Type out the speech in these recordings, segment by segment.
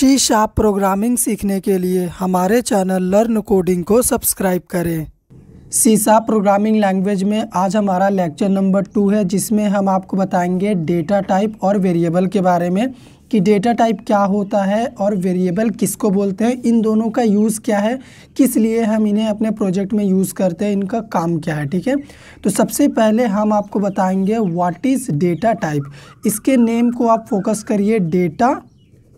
C sharp programming सीखने के लिए हमारे चैनल लर्न कोडिंग को सब्सक्राइब करें। सी शार्प प्रोग्रामिंग लैंग्वेज में आज हमारा लेक्चर नंबर 2 है, जिसमें हम आपको बताएंगे डेटा टाइप और वेरिएबल के बारे में कि डेटा टाइप क्या होता है और वेरिएबल किसको बोलते हैं, इन दोनों का यूज़ क्या है, किस लिए हम इन्हें अपने प्रोजेक्ट में यूज़ करते हैं, इनका काम क्या है। ठीक है, तो सबसे पहले हम आपको बताएंगे व्हाट इज़ डेटा टाइप। इसके नेम को आप फोकस करिए, डेटा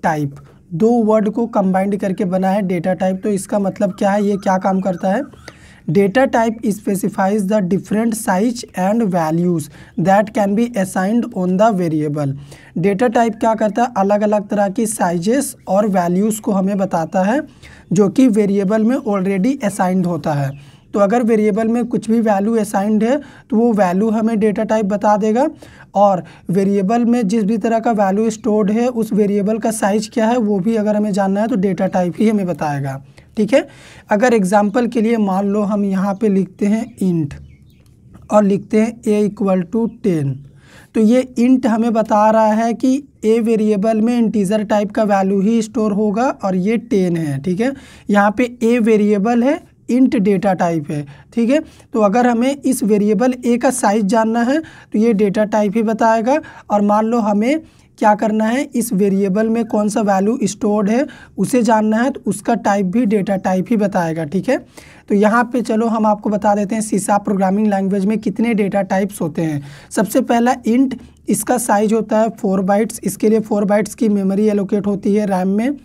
टाइप, दो वर्ड को कंबाइंड करके बना है डेटा टाइप। तो इसका मतलब क्या है, ये क्या काम करता है। Data type specifies the different size and values that can be assigned on the variable. Data type क्या करता है, अलग अलग तरह की साइजेस और वैल्यूज़ को हमें बताता है जो कि वेरिएबल में ऑलरेडी असाइंड होता है। तो अगर वेरिएबल में कुछ भी वैल्यू असाइंड है तो वो वैल्यू हमें डेटा टाइप बता देगा, और वेरिएबल में जिस भी तरह का वैल्यू स्टोर्ड है उस वेरिएबल का साइज क्या है वो भी अगर हमें जानना है तो डेटा टाइप ही हमें बताएगा। ठीक है, अगर एग्जांपल के लिए मान लो हम यहाँ पे लिखते हैं इंट और लिखते हैं a = 10, तो ये इंट हमें बता रहा है कि a वेरिएबल में इंटीजर टाइप का वैल्यू ही स्टोर होगा और ये 10 है। ठीक है, यहाँ पे a वेरिएबल है, इंट डेटा टाइप है। ठीक है, तो अगर हमें इस वेरिएबल a का साइज जानना है तो ये डेटा टाइप ही बताएगा, और मान लो हमें क्या करना है, इस वेरिएबल में कौन सा वैल्यू स्टोर्ड है उसे जानना है तो उसका टाइप भी डेटा टाइप ही बताएगा। ठीक है, तो यहाँ पे चलो हम आपको बता देते हैं सी शार्प प्रोग्रामिंग लैंग्वेज में कितने डेटा टाइप्स होते हैं। सबसे पहला इंट, इसका साइज होता है 4 बाइट्स, इसके लिए 4 बाइट्स की मेमोरी एलोकेट होती है रैम में।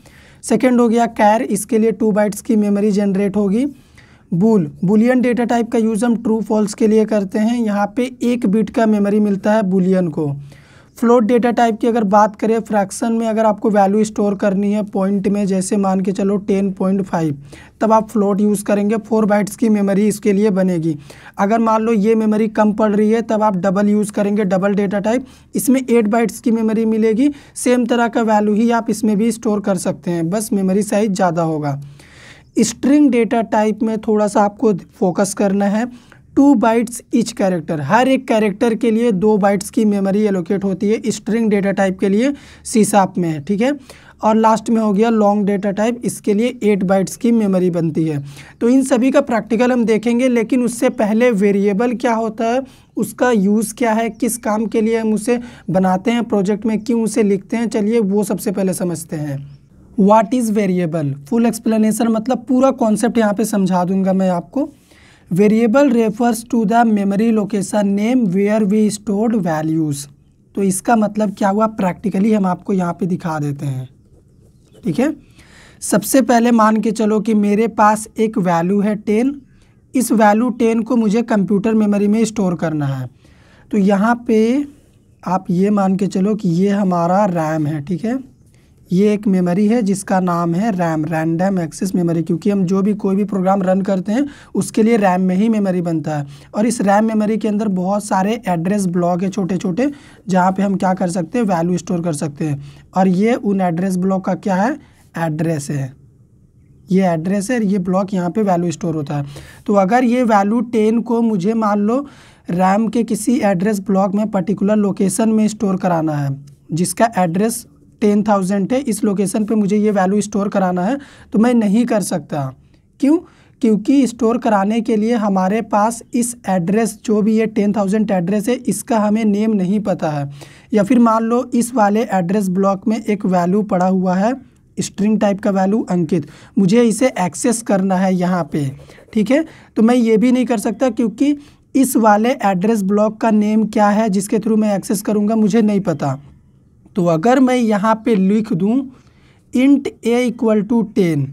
सेकेंड हो गया कैर, इसके लिए 2 बाइट्स की मेमोरी जनरेट होगी। बुलियन डेटा टाइप का यूज़ हम ट्रू फॉल्स के लिए करते हैं, यहाँ पे 1 बिट का मेमोरी मिलता है बुलियन को। फ्लोट डेटा टाइप की अगर बात करें, फ्रैक्शन में अगर आपको वैल्यू स्टोर करनी है पॉइंट में, जैसे मान के चलो 10.5, तब आप फ्लोट यूज़ करेंगे, 4 बाइट्स की मेमोरी इसके लिए बनेगी। अगर मान लो ये मेमोरी कम पड़ रही है तब आप डबल यूज़ करेंगे, डबल डेटा टाइप, इसमें 8 बाइट्स की मेमोरी मिलेगी। सेम तरह का वैल्यू ही आप इसमें भी स्टोर कर सकते हैं, बस मेमोरी साइज ज़्यादा होगा। स्ट्रिंग डेटा टाइप में थोड़ा सा आपको फोकस करना है। 2 बाइट्स ईच कैरेक्टर, हर एक कैरेक्टर के लिए 2 बाइट्स की मेमोरी एलोकेट होती है स्ट्रिंग डेटा टाइप के लिए, सी शार्प में है। ठीक है, और लास्ट में हो गया लॉन्ग डेटा टाइप, इसके लिए 8 बाइट्स की मेमोरी बनती है। तो इन सभी का प्रैक्टिकल हम देखेंगे, लेकिन उससे पहले वेरिएबल क्या होता है, उसका यूज़ क्या है, किस काम के लिए हम उसे बनाते हैं प्रोजेक्ट में, क्यों उसे लिखते हैं, चलिए वो सबसे पहले समझते हैं। What is variable, full explanation मतलब पूरा कॉन्सेप्ट यहाँ पे समझा दूंगा मैं आपको। Variable refers to the memory location name where we stored values. तो इसका मतलब क्या हुआ, प्रैक्टिकली हम आपको यहाँ पे दिखा देते हैं। ठीक है, सबसे पहले मान के चलो कि मेरे पास एक वैल्यू है 10, इस वैल्यू 10 को मुझे कंप्यूटर मेमोरी में स्टोर करना है। तो यहाँ पे आप ये मान के चलो कि ये हमारा रैम है। ठीक है, ये एक मेमोरी है जिसका नाम है रैम, रैंडम एक्सेस मेमोरी, क्योंकि हम जो भी कोई भी प्रोग्राम रन करते हैं उसके लिए रैम में ही मेमोरी बनता है। और इस रैम मेमोरी के अंदर बहुत सारे एड्रेस ब्लॉक है छोटे छोटे, जहाँ पे हम क्या कर सकते हैं, वैल्यू स्टोर कर सकते हैं। और ये उन एड्रेस ब्लॉक का क्या है, एड्रेस है, ये एड्रेस है, ये ब्लॉक यहाँ पे वैल्यू स्टोर होता है। तो अगर ये वैल्यू 10 को मुझे मान लो रैम के किसी एड्रेस ब्लॉक में पर्टिकुलर लोकेशन में स्टोर कराना है, जिसका एड्रेस 10,000 है, इस लोकेशन पे मुझे ये वैल्यू स्टोर कराना है, तो मैं नहीं कर सकता। क्यों, क्योंकि स्टोर कराने के लिए हमारे पास इस एड्रेस, जो भी ये 10,000 एड्रेस है, इसका हमें नेम नहीं पता है। या फिर मान लो इस वाले एड्रेस ब्लॉक में एक वैल्यू पड़ा हुआ है, स्ट्रिंग टाइप का वैल्यू अंकित, मुझे इसे एक्सेस करना है यहाँ पे। ठीक है, तो मैं ये भी नहीं कर सकता क्योंकि इस वाले एड्रेस ब्लॉक का नेम क्या है जिसके थ्रू मैं एक्सेस करूँगा, मुझे नहीं पता। तो अगर मैं यहाँ पे लिख दूँ इंट a = 10,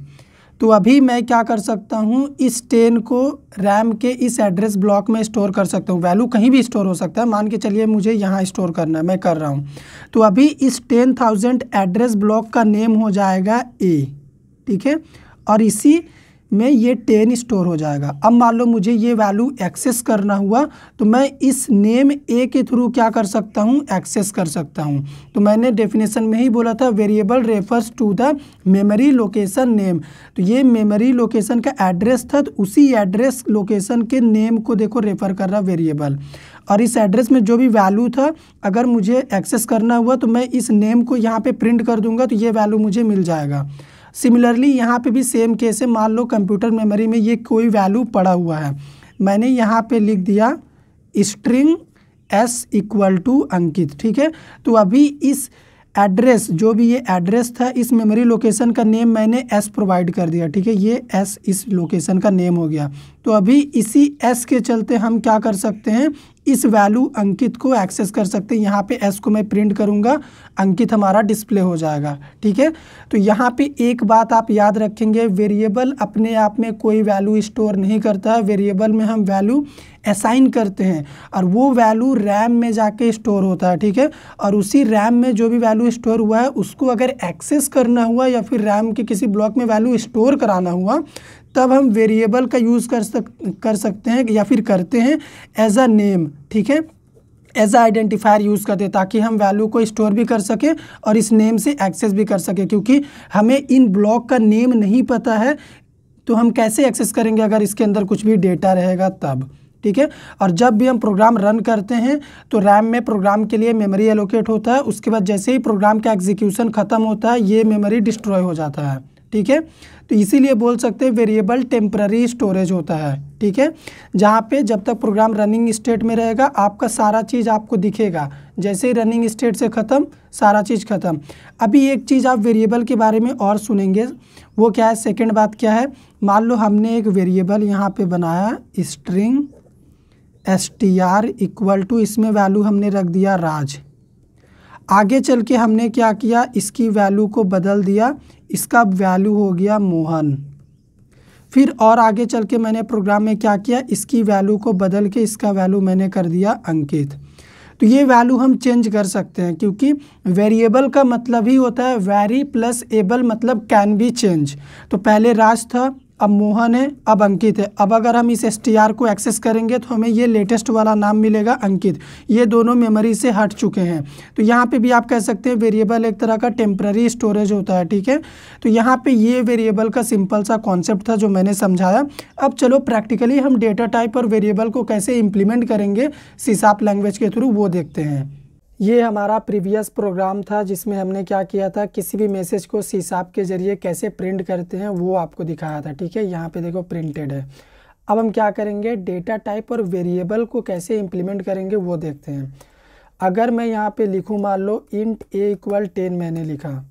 तो अभी मैं क्या कर सकता हूँ, इस 10 को रैम के इस एड्रेस ब्लॉक में स्टोर कर सकता हूँ। वैल्यू कहीं भी स्टोर हो सकता है, मान के चलिए मुझे यहाँ स्टोर करना है, मैं कर रहा हूँ। तो अभी इस 10,000 एड्रेस ब्लॉक का नेम हो जाएगा a। ठीक है, और इसी में ये 10 स्टोर हो जाएगा। अब मान लो मुझे ये वैल्यू एक्सेस करना हुआ तो मैं इस नेम ए के थ्रू क्या कर सकता हूँ, एक्सेस कर सकता हूँ। तो मैंने डेफिनेशन में ही बोला था variable refers to the memory location name. तो ये मेमोरी लोकेशन का एड्रेस था, तो उसी एड्रेस लोकेशन के नेम को देखो रेफर कर रहा वेरिएबल। और इस एड्रेस में जो भी वैल्यू था अगर मुझे एक्सेस करना हुआ तो मैं इस नेम को यहाँ पे प्रिंट कर दूंगा तो ये वैल्यू मुझे मिल जाएगा। सिमिलरली यहाँ पे भी सेम केस है। मान लो कंप्यूटर मेमोरी में ये कोई वैल्यू पड़ा हुआ है, मैंने यहाँ पे लिख दिया स्ट्रिंग s इक्वल टू अंकित, ठीक है। तो अभी इस एड्रेस, जो भी ये एड्रेस था, इस मेमोरी लोकेशन का नेम मैंने s प्रोवाइड कर दिया, ठीक है। ये s इस लोकेशन का नेम हो गया। तो अभी इसी s के चलते हम क्या कर सकते हैं, इस वैल्यू अंकित को एक्सेस कर सकते हैं। यहाँ पे s को मैं प्रिंट करूँगा, अंकित हमारा डिस्प्ले हो जाएगा, ठीक है। तो यहाँ पे एक बात आप याद रखेंगे, वेरिएबल अपने आप में कोई वैल्यू स्टोर नहीं करता है। वेरिएबल में हम वैल्यू असाइन करते हैं और वो वैल्यू रैम में जाके स्टोर होता है, ठीक है। और उसी रैम में जो भी वैल्यू स्टोर हुआ है उसको अगर एक्सेस करना हुआ या फिर रैम के किसी ब्लॉक में वैल्यू स्टोर कराना हुआ तब हम वेरिएबल का यूज़ कर सकते हैं या फिर करते हैं एज अ नेम, ठीक है। एज अ आइडेंटिफायर यूज़ करते हैं ताकि हम वैल्यू को स्टोर भी कर सकें और इस नेम से एक्सेस भी कर सकें। क्योंकि हमें इन ब्लॉक का नेम नहीं पता है तो हम कैसे एक्सेस करेंगे अगर इसके अंदर कुछ भी डेटा रहेगा तब, ठीक है। और जब भी हम प्रोग्राम रन करते हैं तो रैम में प्रोग्राम के लिए मेमोरी एलोकेट होता है। उसके बाद जैसे ही प्रोग्राम का एग्जीक्यूशन ख़त्म होता है ये मेमोरी डिस्ट्रॉय हो जाता है, ठीक है। तो इसीलिए बोल सकते हैं वेरिएबल टेम्पररी स्टोरेज होता है, ठीक है। जहाँ पे जब तक प्रोग्राम रनिंग स्टेट में रहेगा आपका सारा चीज़ आपको दिखेगा, जैसे ही रनिंग स्टेट से ख़त्म सारा चीज़ ख़त्म। अभी एक चीज़ आप वेरिएबल के बारे में और सुनेंगे, वो क्या है, सेकेंड बात क्या है। मान लो हमने एक वेरिएबल यहाँ पे बनाया स्ट्रिंग str इक्वल टू, इसमें वैल्यू हमने रख दिया राज। आगे चल के हमने क्या किया, इसकी वैल्यू को बदल दिया, इसका वैल्यू हो गया मोहन। फिर और आगे चल के मैंने प्रोग्राम में क्या किया, इसकी वैल्यू को बदल के इसका वैल्यू मैंने कर दिया अंकित। तो ये वैल्यू हम चेंज कर सकते हैं क्योंकि वेरिएबल का मतलब ही होता है वेरी प्लस एबल, मतलब कैन बी चेंज। तो पहले राज था, अब मोहन है, अब अंकित है। अब अगर हम इस str को एक्सेस करेंगे तो हमें ये लेटेस्ट वाला नाम मिलेगा अंकित। ये दोनों मेमोरी से हट चुके हैं। तो यहाँ पे भी आप कह सकते हैं वेरिएबल एक तरह का टेम्पररी स्टोरेज होता है, ठीक है। तो यहाँ पे ये वेरिएबल का सिंपल सा कॉन्सेप्ट था जो मैंने समझाया। अब चलो प्रैक्टिकली हम डेटा टाइप और वेरिएबल को कैसे इम्प्लीमेंट करेंगे C# लैंग्वेज के थ्रू, वो देखते हैं। ये हमारा प्रीवियस प्रोग्राम था जिसमें हमने क्या किया था, किसी भी मैसेज को C# के ज़रिए कैसे प्रिंट करते हैं वो आपको दिखाया था, ठीक है। यहाँ पे देखो प्रिंटेड है। अब हम क्या करेंगे, डेटा टाइप और वेरिएबल को कैसे इम्प्लीमेंट करेंगे वो देखते हैं। अगर मैं यहाँ पे लिखूँ, मान लो int a = 10 मैंने लिखा,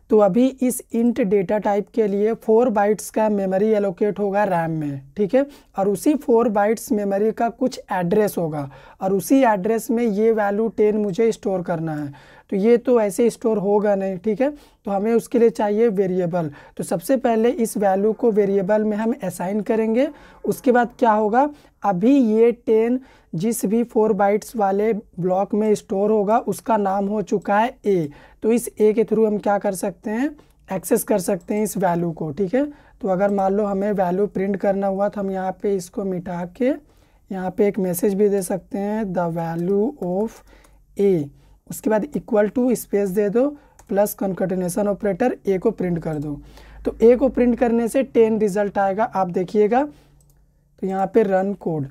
तो अभी इस int डेटा टाइप के लिए 4 बाइट्स का मेमोरी एलोकेट होगा रैम में, ठीक है। और उसी 4 बाइट्स मेमोरी का कुछ एड्रेस होगा और उसी एड्रेस में ये वैल्यू 10 मुझे स्टोर करना है। तो ये तो ऐसे स्टोर होगा नहीं, ठीक है। तो हमें उसके लिए चाहिए वेरिएबल। तो सबसे पहले इस वैल्यू को वेरिएबल में हम असाइन करेंगे। उसके बाद क्या होगा, अभी ये 10 जिस भी 4 बाइट्स वाले ब्लॉक में स्टोर होगा उसका नाम हो चुका है a। तो इस a के थ्रू हम क्या कर सकते हैं, एक्सेस कर सकते हैं इस वैल्यू को, ठीक है। तो अगर मान लो हमें वैल्यू प्रिंट करना हुआ तो हम यहाँ पे इसको मिटा के यहाँ पे एक मैसेज भी दे सकते हैं, द वैल्यू ऑफ a। उसके बाद इक्वल टू स्पेस दे दो प्लस कॉन्केटेनेशन ऑपरेटर a को प्रिंट कर दो। तो a को प्रिंट करने से 10 रिजल्ट आएगा, आप देखिएगा। तो यहाँ पे रन कोड,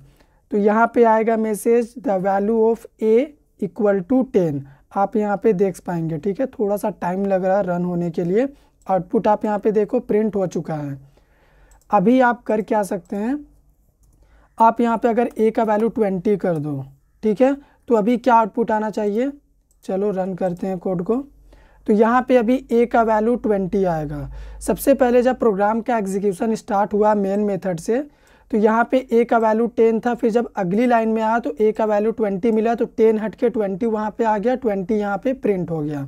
तो यहाँ पे आएगा message the value of a = 10। आप यहाँ पे देख पाएंगे, ठीक है। थोड़ा सा टाइम लग रहा है रन होने के लिए। आउटपुट आप यहाँ पे देखो प्रिंट हो चुका है। अभी आप कर क्या सकते हैं, आप यहाँ पे अगर a का वैल्यू 20 कर दो, ठीक है, तो अभी क्या आउटपुट आना चाहिए। चलो रन करते हैं कोड को। तो यहाँ पे अभी a का वैल्यू 20 आएगा। सबसे पहले जब प्रोग्राम का एग्जीक्यूशन स्टार्ट हुआ मेन मेथड से तो यहाँ पे a का वैल्यू 10 था। फिर जब अगली लाइन में आया तो a का वैल्यू 20 मिला, तो 10 हट के 20 वहाँ पे आ गया, 20 यहाँ पे प्रिंट हो गया,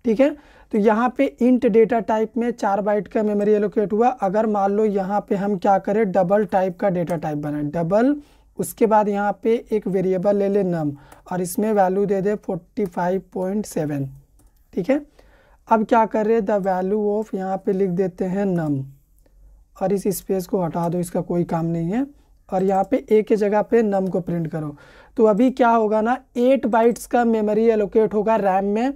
ठीक है। तो यहाँ पे इंट डेटा टाइप में 4 बाइट का मेमोरी एलोकेट हुआ। अगर मान लो यहाँ पे हम क्या करें, डबल टाइप का डेटा टाइप बनाए, डबल, उसके बाद यहाँ पे एक वेरिएबल ले ले नम और इसमें वैल्यू दे दे 45.7, ठीक है। अब क्या कर रहे, द वैल्यू ऑफ, यहाँ पे लिख देते हैं नम और इस स्पेस को हटा दो, इसका कोई काम नहीं है। और यहाँ पे ए के जगह पे नम को प्रिंट करो। तो अभी क्या होगा ना, 8 बाइट्स का मेमोरी एलोकेट होगा रैम में,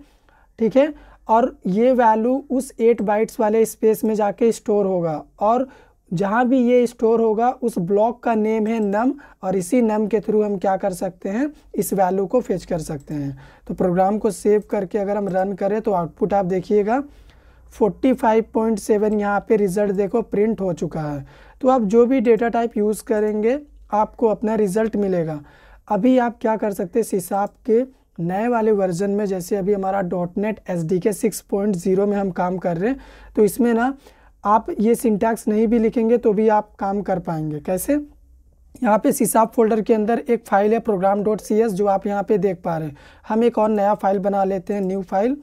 ठीक है। और ये वैल्यू उस 8 बाइट्स वाले स्पेस में जाके स्टोर होगा, और जहाँ भी ये स्टोर होगा उस ब्लॉक का नेम है नम, और इसी नम के थ्रू हम क्या कर सकते हैं, इस वैल्यू को फेच कर सकते हैं। तो प्रोग्राम को सेव करके अगर हम रन करें तो आउटपुट आप देखिएगा 45.7 यहाँ पे रिज़ल्ट देखो प्रिंट हो चुका है। तो आप जो भी डेटा टाइप यूज़ करेंगे आपको अपना रिज़ल्ट मिलेगा। अभी आप क्या कर सकते हैं, सीसाप के नए वाले वर्जन में, जैसे अभी हमारा .NET SDK 6.0 में हम काम कर रहे हैं, तो इसमें ना आप ये सिंटैक्स नहीं भी लिखेंगे तो भी आप काम कर पाएंगे। कैसे, यहाँ पे सीसाप फोल्डर के अंदर एक फ़ाइल है program.cs जो आप यहाँ पे देख पा रहे हैं। हम एक और नया फाइल बना लेते हैं, न्यू फाइल,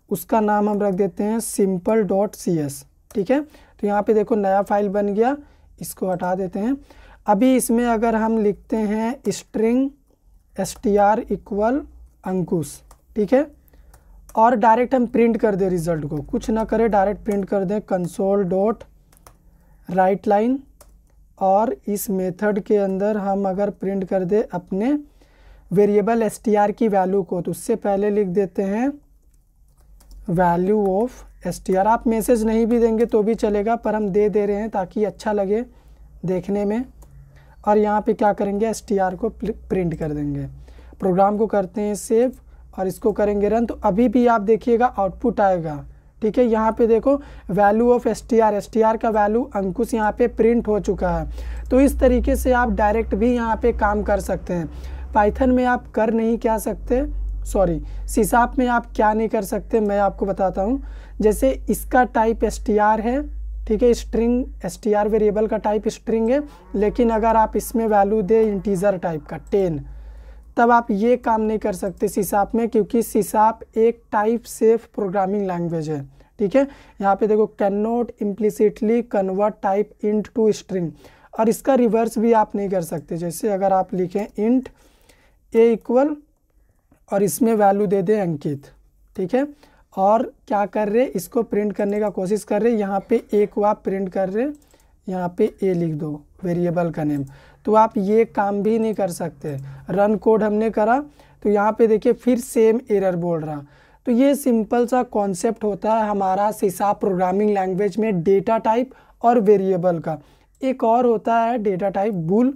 उसका नाम हम रख देते हैं simple.cs, ठीक है। तो यहाँ पे देखो नया फाइल बन गया, इसको हटा देते हैं। अभी इसमें अगर हम लिखते हैं string str इक्वल अंकुश, ठीक है, और डायरेक्ट हम प्रिंट कर दें रिज़ल्ट को, कुछ ना करें डायरेक्ट प्रिंट कर दें console.writeline, और इस मेथड के अंदर हम अगर प्रिंट कर दें अपने वेरिएबल str की वैल्यू को, तो उससे पहले लिख देते हैं वैल्यू ऑफ str। आप मैसेज नहीं भी देंगे तो भी चलेगा, पर हम दे रहे हैं ताकि अच्छा लगे देखने में। और यहाँ पे क्या करेंगे, str को प्रिंट कर देंगे। प्रोग्राम को करते हैं सेव और इसको करेंगे रन। तो अभी भी आप देखिएगा आउटपुट आएगा, ठीक है। यहाँ पे देखो वैल्यू ऑफ str का वैल्यू अंकुश यहाँ पे प्रिंट हो चुका है। तो इस तरीके से आप डायरेक्ट भी यहाँ पे काम कर सकते हैं। पाइथन में आप कर नहीं क्या सकते, सॉरी सीसाप में आप क्या नहीं कर सकते, मैं आपको बताता हूँ। जैसे इसका टाइप str है, ठीक है, स्ट्रिंग str वेरिएबल का टाइप स्ट्रिंग है, लेकिन अगर आप इसमें वैल्यू दे इंटीजर टाइप का 10, तब आप ये काम नहीं कर सकते सीसाप में, क्योंकि सीसाप एक टाइप सेफ प्रोग्रामिंग लैंग्वेज है, ठीक है। यहाँ पे देखो cannot implicitly convert type int to string, और इसका रिवर्स भी आप नहीं कर सकते। जैसे अगर आप लिखें इंट ए इक्वल और इसमें वैल्यू दे दें अंकित, ठीक है, और क्या कर रहे, इसको प्रिंट करने का कोशिश कर रहे, यहाँ पे ए को आप प्रिंट कर रहे, यहाँ पे ए लिख दो वेरिएबल का नेम, तो आप ये काम भी नहीं कर सकते। रन कोड हमने करा तो यहाँ पे देखिए फिर सेम एरर बोल रहा। तो ये सिंपल सा कॉन्सेप्ट होता है हमारा सीसाप प्रोग्रामिंग लैंग्वेज में डेटा टाइप और वेरिएबल का। एक और होता है डेटा टाइप बूल,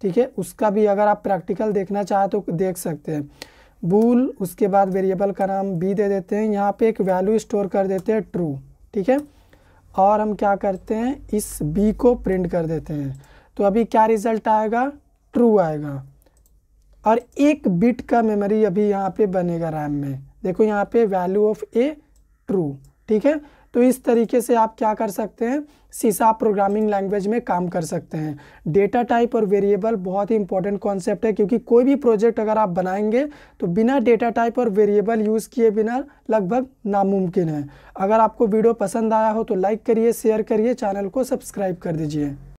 ठीक है, उसका भी अगर आप प्रैक्टिकल देखना चाहें तो देख सकते हैं। बूल, उसके बाद वेरिएबल का नाम बी दे देते हैं, यहाँ पे एक वैल्यू स्टोर कर देते हैं ट्रू, ठीक है, और हम क्या करते हैं इस बी को प्रिंट कर देते हैं। तो अभी क्या रिज़ल्ट आएगा, ट्रू आएगा, और 1 बिट का मेमोरी अभी यहाँ पे बनेगा रैम में। देखो यहाँ पे वैल्यू ऑफ ए ट्रू, ठीक है। तो इस तरीके से आप क्या कर सकते हैं, सीसाप प्रोग्रामिंग लैंग्वेज में काम कर सकते हैं। डेटा टाइप और वेरिएबल बहुत ही इंपॉर्टेंट कॉन्सेप्ट है, क्योंकि कोई भी प्रोजेक्ट अगर आप बनाएंगे तो बिना डेटा टाइप और वेरिएबल यूज़ किए बिना लगभग नामुमकिन है। अगर आपको वीडियो पसंद आया हो तो लाइक करिए, शेयर करिए, चैनल को सब्सक्राइब कर दीजिए।